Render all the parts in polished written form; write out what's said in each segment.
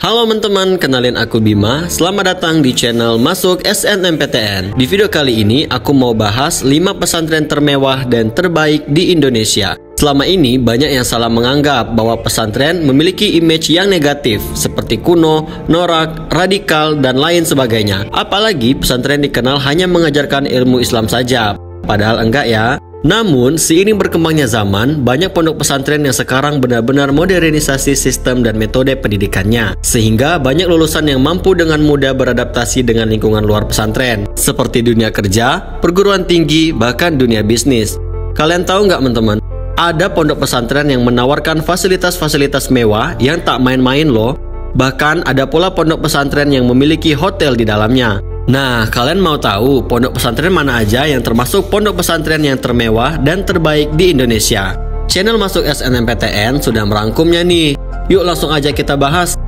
Halo teman-teman, kenalin aku Bima. Selamat datang di channel Masuk SNMPTN. Di video kali ini aku mau bahas 5 pesantren termewah dan terbaik di Indonesia. Selama ini banyak yang salah menganggap bahwa pesantren memiliki image yang negatif seperti kuno, norak, radikal, dan lain sebagainya. Apalagi pesantren dikenal hanya mengajarkan ilmu Islam saja. Padahal enggak ya. Namun, seiring berkembangnya zaman, banyak pondok pesantren yang sekarang benar-benar modernisasi sistem dan metode pendidikannya. Sehingga banyak lulusan yang mampu dengan mudah beradaptasi dengan lingkungan luar pesantren, seperti dunia kerja, perguruan tinggi, bahkan dunia bisnis. Kalian tahu nggak teman-teman? Ada pondok pesantren yang menawarkan fasilitas-fasilitas mewah yang tak main-main loh. Bahkan ada pula pondok pesantren yang memiliki hotel di dalamnya. Nah, kalian mau tahu pondok pesantren mana aja yang termasuk pondok pesantren yang termewah dan terbaik di Indonesia? Channel Masuk SNMPTN sudah merangkumnya nih. Yuk langsung aja kita bahas.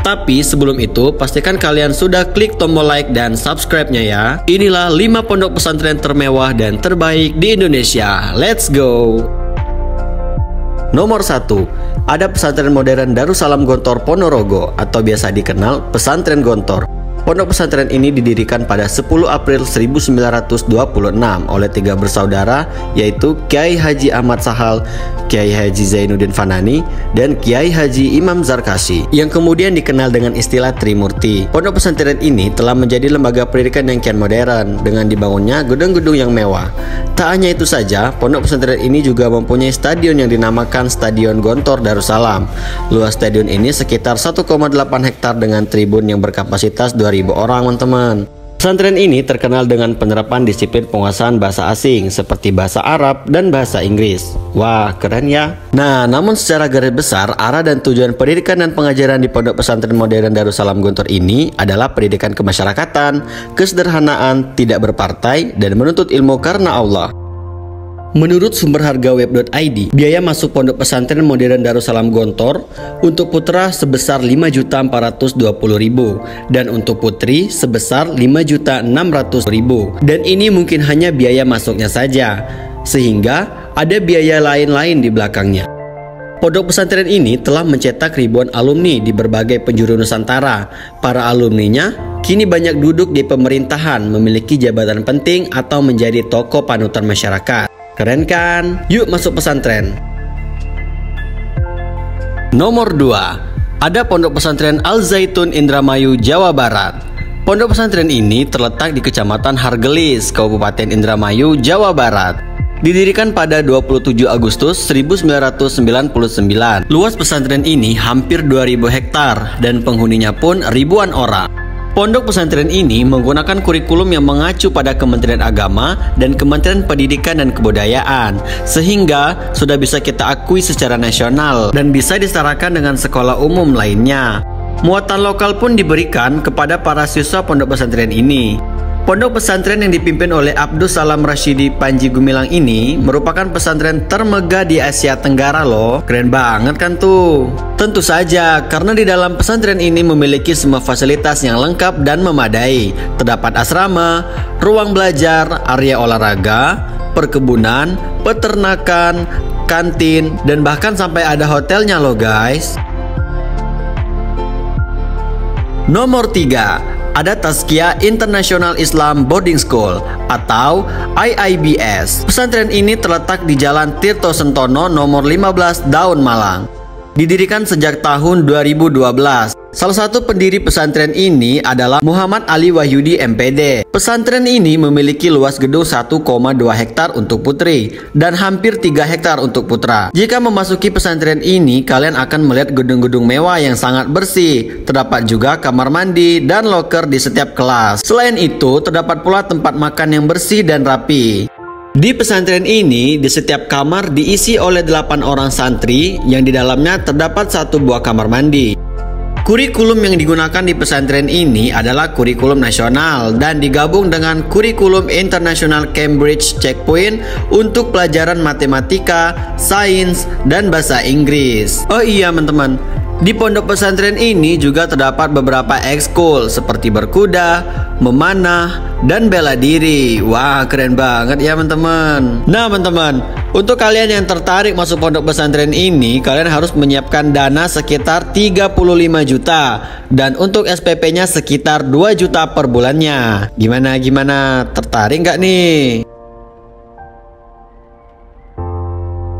Tapi sebelum itu, pastikan kalian sudah klik tombol like dan subscribe-nya ya. Inilah 5 pondok pesantren termewah dan terbaik di Indonesia. Let's go! Nomor 1, ada pesantren modern Darussalam Gontor Ponorogo atau biasa dikenal Pesantren Gontor. Pondok pesantren ini didirikan pada 10 April 1926 oleh 3 bersaudara, yaitu Kiai Haji Ahmad Sahal, Kiai Haji Zainuddin Fanani, dan Kiai Haji Imam Zarkashi, yang kemudian dikenal dengan istilah Trimurti. Pondok pesantren ini telah menjadi lembaga pendidikan yang kian modern dengan dibangunnya gedung-gedung yang mewah. Tak hanya itu saja, pondok pesantren ini juga mempunyai stadion yang dinamakan Stadion Gontor Darussalam. Luas stadion ini sekitar 1,8 hektar dengan tribun yang berkapasitas 2.000 orang teman-teman. Pesantren ini terkenal dengan penerapan disiplin penguasaan bahasa asing seperti bahasa Arab dan bahasa Inggris. Wah, keren ya. Nah, namun secara garis besar, arah dan tujuan pendidikan dan pengajaran di Pondok Pesantren Modern Darussalam Gontor ini adalah pendidikan kemasyarakatan, kesederhanaan, tidak berpartai, dan menuntut ilmu karena Allah. Menurut sumber harga web.id, biaya masuk Pondok Pesantren Modern Darussalam Gontor untuk putra sebesar 5.420.000 dan untuk putri sebesar 5.600.000. Dan ini mungkin hanya biaya masuknya saja, sehingga ada biaya lain-lain di belakangnya. Pondok pesantren ini telah mencetak ribuan alumni di berbagai penjuru Nusantara. Para alumninya kini banyak duduk di pemerintahan, memiliki jabatan penting atau menjadi tokoh panutan masyarakat. Keren kan? Yuk masuk pesantren. Nomor 2, ada Pondok Pesantren Al Zaitun Indramayu, Jawa Barat. Pondok pesantren ini terletak di Kecamatan Hargelis, Kabupaten Indramayu, Jawa Barat. Didirikan pada 27 Agustus 1999. Luas pesantren ini hampir 2.000 hektar dan penghuninya pun ribuan orang. Pondok pesantren ini menggunakan kurikulum yang mengacu pada Kementerian Agama dan Kementerian Pendidikan dan Kebudayaan, sehingga sudah bisa kita akui secara nasional dan bisa disetarakan dengan sekolah umum lainnya. Muatan lokal pun diberikan kepada para siswa pondok pesantren ini. Pondok pesantren yang dipimpin oleh Abdul Salam Rashidi Panji Gumilang ini merupakan pesantren termegah di Asia Tenggara loh. Keren banget kan tuh? Tentu saja, karena di dalam pesantren ini memiliki semua fasilitas yang lengkap dan memadai. Terdapat asrama, ruang belajar, area olahraga, perkebunan, peternakan, kantin, dan bahkan sampai ada hotelnya loh guys. Nomor 3, ada Tazkiyah International Islam Boarding School atau IIBS. Pesantren ini terletak di Jalan Tirto Sentono nomor 15 Daun Malang. Didirikan sejak tahun 2012. Salah satu pendiri pesantren ini adalah Muhammad Ali Wahyudi MPD. Pesantren ini memiliki luas gedung 1,2 hektar untuk putri dan hampir 3 hektar untuk putra. Jika memasuki pesantren ini, kalian akan melihat gedung-gedung mewah yang sangat bersih. Terdapat juga kamar mandi dan loker di setiap kelas. Selain itu, terdapat pula tempat makan yang bersih dan rapi. Di pesantren ini, di setiap kamar diisi oleh 8 orang santri yang di dalamnya terdapat 1 buah kamar mandi. Kurikulum yang digunakan di pesantren ini adalah kurikulum nasional dan digabung dengan kurikulum internasional Cambridge Checkpoint untuk pelajaran matematika, sains, dan bahasa Inggris. Oh iya teman-teman, di pondok pesantren ini juga terdapat beberapa ekskul seperti berkuda, memanah, dan bela diri. Wah, keren banget ya teman-teman. Nah teman-teman, untuk kalian yang tertarik masuk pondok pesantren ini, kalian harus menyiapkan dana sekitar 35 juta. Dan untuk SPP-nya sekitar 2 juta per bulannya. Gimana? Tertarik nggak nih?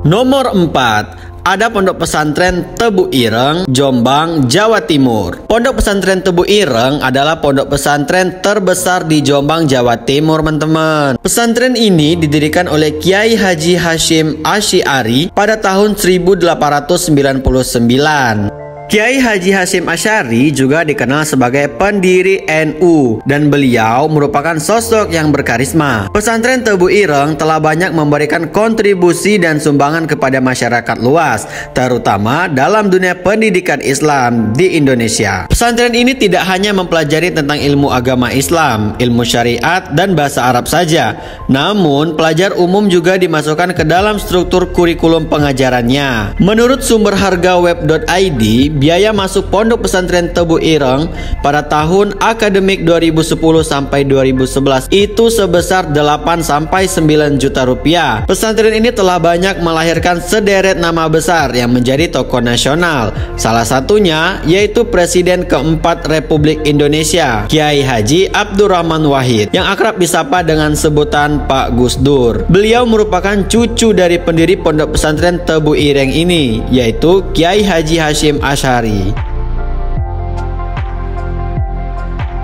Nomor 4. Ada Pondok Pesantren Tebu Ireng, Jombang, Jawa Timur. Pondok Pesantren Tebu Ireng adalah pondok pesantren terbesar di Jombang, Jawa Timur, teman-teman. Pesantren ini didirikan oleh Kiai Haji Hashim Asy'ari pada tahun 1899. Kiai Haji Hashim Asy'ari juga dikenal sebagai pendiri NU dan beliau merupakan sosok yang berkarisma. Pesantren Tebu Ireng telah banyak memberikan kontribusi dan sumbangan kepada masyarakat luas, terutama dalam dunia pendidikan Islam di Indonesia. Pesantren ini tidak hanya mempelajari tentang ilmu agama Islam, ilmu syariat, dan bahasa Arab saja, namun pelajar umum juga dimasukkan ke dalam struktur kurikulum pengajarannya. Menurut sumber hargaweb.id, biaya masuk Pondok Pesantren Tebu Ireng pada tahun akademik 2010 sampai 2011 itu sebesar 8 sampai 9 juta rupiah. Pesantren ini telah banyak melahirkan sederet nama besar yang menjadi tokoh nasional. Salah satunya yaitu Presiden keempat Republik Indonesia, Kiai Haji Abdurrahman Wahid, yang akrab disapa dengan sebutan Pak Gus Dur. Beliau merupakan cucu dari pendiri Pondok Pesantren Tebu Ireng ini, yaitu Kiai Haji Hashim Asy'ari.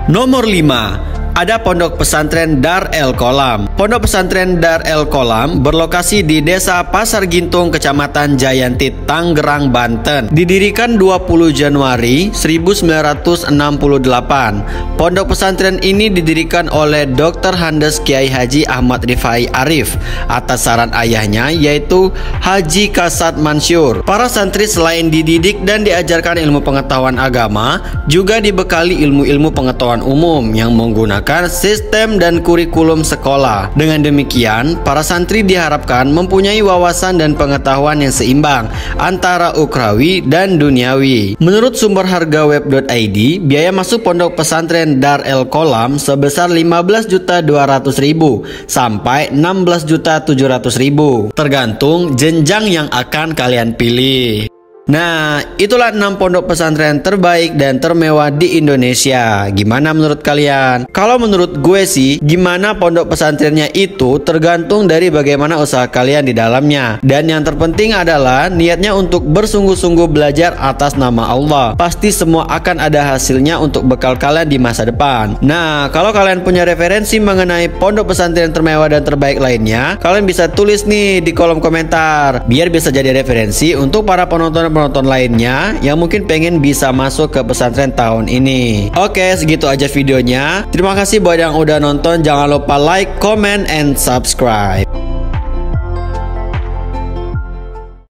Nomor 5. Ada Pondok Pesantren Dar El Qolam. Pondok Pesantren Dar El Qolam berlokasi di Desa Pasar Gintung, Kecamatan Jayanti, Tangerang, Banten. Didirikan 20 Januari 1968. Pondok pesantren ini didirikan oleh Dr. Handes Kiai Haji Ahmad Rifai Arif atas saran ayahnya, yaitu Haji Kasat Mansyur. Para santri selain dididik dan diajarkan ilmu pengetahuan agama, juga dibekali ilmu-ilmu pengetahuan umum yang menggunakan sistem dan kurikulum sekolah. Dengan demikian, para santri diharapkan mempunyai wawasan dan pengetahuan yang seimbang antara ukrawi dan duniawi. Menurut sumber hargaweb.id, biaya masuk Pondok Pesantren Dar El Qolam sebesar 15.200.000 sampai 16.700.000, tergantung jenjang yang akan kalian pilih. Nah, itulah 6 pondok pesantren terbaik dan termewah di Indonesia. Gimana menurut kalian? Kalau menurut gue sih, gimana pondok pesantrennya itu tergantung dari bagaimana usaha kalian di dalamnya. Dan yang terpenting adalah niatnya untuk bersungguh-sungguh belajar atas nama Allah. Pasti semua akan ada hasilnya untuk bekal kalian di masa depan. Nah, kalau kalian punya referensi mengenai pondok pesantren termewah dan terbaik lainnya, kalian bisa tulis nih di kolom komentar, biar bisa jadi referensi untuk para penonton lainnya yang mungkin pengen bisa masuk ke pesantren tahun ini. Oke, segitu aja videonya. Terima kasih buat yang udah nonton. Jangan lupa like, comment, and subscribe.